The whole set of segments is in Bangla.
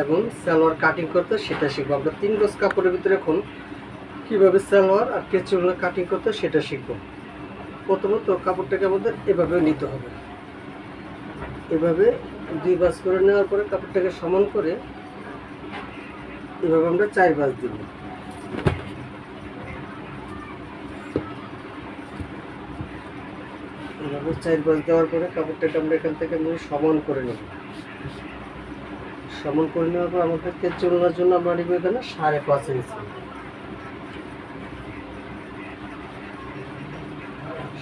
এবং সালোয়ার কাটিং করতে সেটা শিখবো। আমরা 3 গজ কাপড়ের ভিতরে এখন কীভাবে সালোয়ার আর কেচি ওড়না কাটিং করতে সেটা শিখবো। প্রথমত কাপড়টাকে আমাদের এভাবে নিতে হবে, এভাবে 2 ভাঁজ করে নেওয়ার পরে কাপড়টাকে সমান করে এভাবে আমরা 4 ভাঁজ দিব। এভাবে 4 ভাঁজ দেওয়ার পরে কাপড়টাকে আমরা এখান থেকে সমান করে নেব। সমান করে নেওয়ার পর আমাদের কেচি ওড়নার জন্য আমরা নিব এখানে 5.5 ইঞ্চি।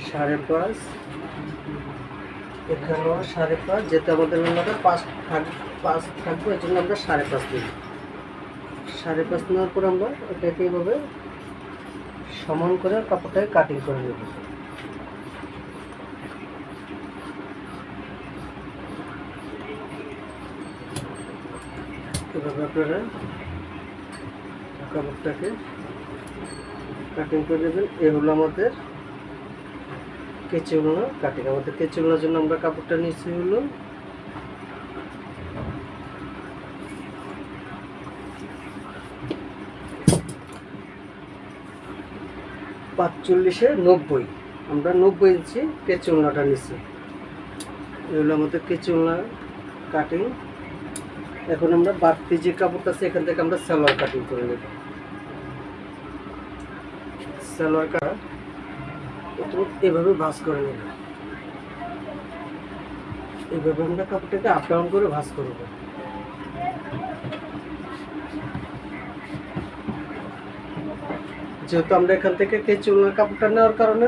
5.5 এখানেও 5.5, যেহেতু আমাদের ওড়নাটা 5 থাকবে এর জন্য আমরা 5.5 নিব। 5.5 নেওয়ার পর আমরা এটাকে এইভাবে সমান করে কাপড়টাকে কাটিং করে নেব। এভাবে আপনারা কাপড়টাকে কাটিং করে নেবেন। এ হলো আমাদের কেচি ওড়না কাটিং। আমাদের কেচি ওড়নার জন্য আমরা কাপড়টা নিয়েছি হলো 45-90, আমরা 90 ইঞ্চি কেচি ওড়নাটা নিয়েছি। এই হলো আমাদের কেচি ওড়না কাটিং। এখন আমরা বাড়তি যে কাপড়টা আছে এখান থেকে আমরা সালোয়ার কাটিং করে নেব। সালোয়ার কাট এভাবে ভাঁজ করে নেব। এইভাবে আমরা কাপড়টাকে আপ ডাউন করে ভাঁজ করব। যেহেতু আমরা এখান থেকে কেচি ওড়নার কাপড়টা নেওয়ার কারণে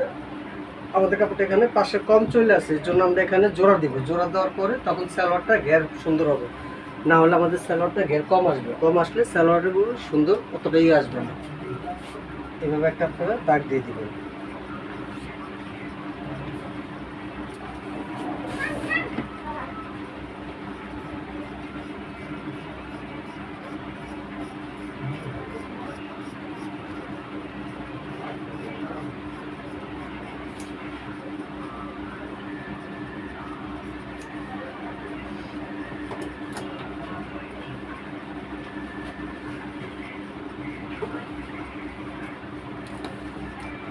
আমাদের কাপড়টা এখানে পাশে কম চলে আসে, এর জন্য আমরা এখানে জোড়া দিব। জোড়া দেওয়ার পরে তখন সালোয়ারটা ঘের সুন্দর হবে, না হলে আমাদের সালোয়ারটা ঘের কম আসবে। কম আসলে সালোয়ারের সুন্দর অতটাই আসবে না। এভাবে একটা আপনারা দাগ দিয়ে দিবেন।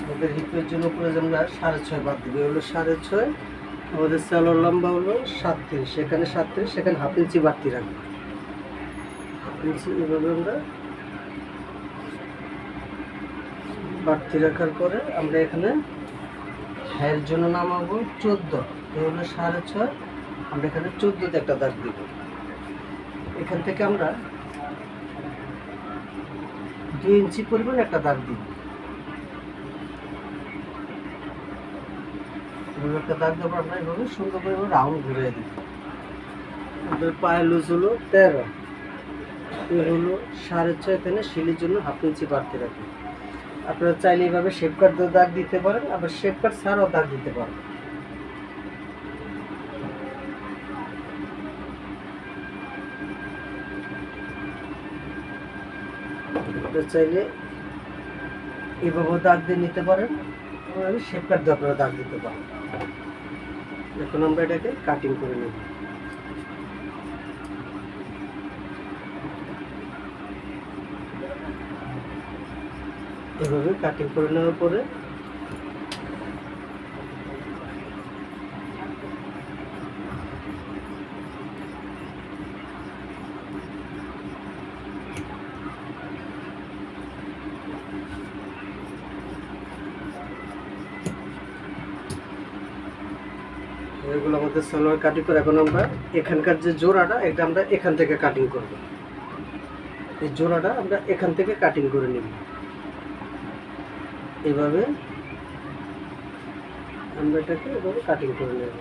আমাদের হিপের জন্য প্রয়োজন আমরা 6.5 বাদ দিব। হলো 6.5। আমাদের সালোয়ার লম্বা হলো 37, সেখানে 37, সেখানে হাফ ইঞ্চি বাড়তি রাখবো। হাফ ইঞ্চি এভাবে আমরা বাড়তি রাখার পরে আমরা এখানে হ্যার জন্য নামাবো 14। এই হলো 6.5, আমরা এখানে 14তে একটা দাগ দিব। এখান থেকে আমরা 2 ইঞ্চি পরিমাণ একটা দাগ দিব। একটা দাগ দেওয়ার আমরা এইভাবে সুন্দর করে রাউন্ড ঘুরিয়ে দিই। আমাদের পায়ের লুজ হলো 13, এ হলো 6.5, এখানে শিলির জন্য হাফ ইঞ্চি বাড়তি রাখি। আপনারা চাইলে এইভাবে শেপ কাট দিয়ে দাগ দিতে পারেন, আবার শেপ কাট ছাড়াও দাগ দিতে পারেন। আপনারা চাইলে এইভাবে দাগ দিয়ে নিতে পারেন, শেপ কাট দিয়ে আপনারা দাগ দিতে পারেন। এখন আমরা এটাকে কাটিং করে নেব। এভাবে কাটিং করে নেওয়ার পরে এগুলো আমাদের সালোয়ার কাটিং করে এখন আমরা এখানকার যে জোড়াটা এটা আমরা এখান থেকে কাটিং করব। এই জোড়াটা আমরা এখান থেকে কাটিং করে নিব। এভাবে আমরা এটাকে এভাবে কাটিং করে নেব।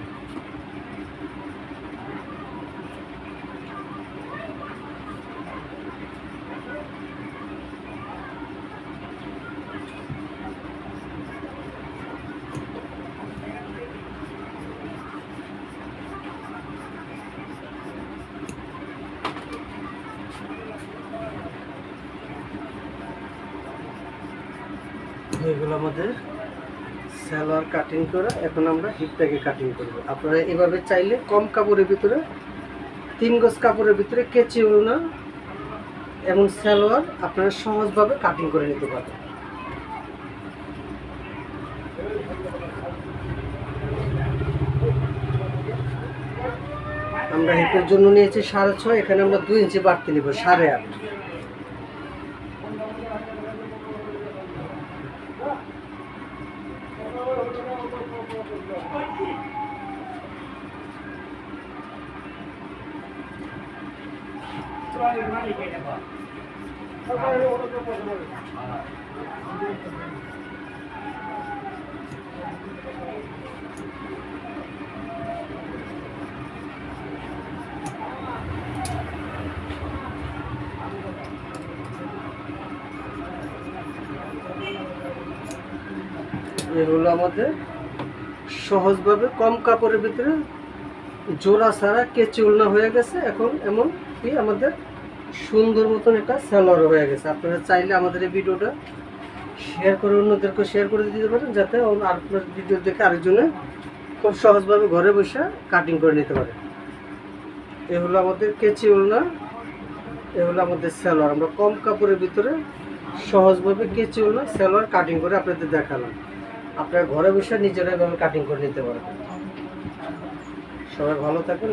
এগুলো আমাদের সালোয়ার কাটিং করা। এখন আমরা হিপটাকে কাটিং করব। আপনারা এভাবে চাইলে কম কাপড়ের ভিতরে 3 গজ কাপড়ের ভিতরে কেচি ওড়না এমন সালোয়ার আপনারা সহজভাবে কাটিং করে নিতে পারবেন। আমরা হিপের জন্য নিয়েছি 6.5, এখানে আমরা 2 ইঞ্চি বাড়তি নিব 8.5। এই হলো আমাদের সহজভাবে কম কাপড়ের ভিতরে জোড়া ছাড়া কেচি উলনা হয়ে গেছে। এখন এমন কি আমাদের সুন্দর মতন এটা সালোয়ার হয়ে গেছে। আপনারা চাইলে আমাদের এই ভিডিওটা শেয়ার করে অন্যদেরকে শেয়ার করে দিতে পারেন, যাতে আপনার ভিডিও দেখে আরেকজনে খুব সহজভাবে ঘরে বসে কাটিং করে নিতে পারে। এ হলো আমাদের কেচি উলনা, এ হলো আমাদের সালোয়ার। আমরা কম কাপড়ের ভিতরে সহজভাবে কেচি উলনা সালোয়ার কাটিং করে আপনাদের দেখালাম। আপনারা ঘরে বসে নিজেরা এভাবে কাটিং করে নিতে পারেন। সবাই ভালো থাকবেন।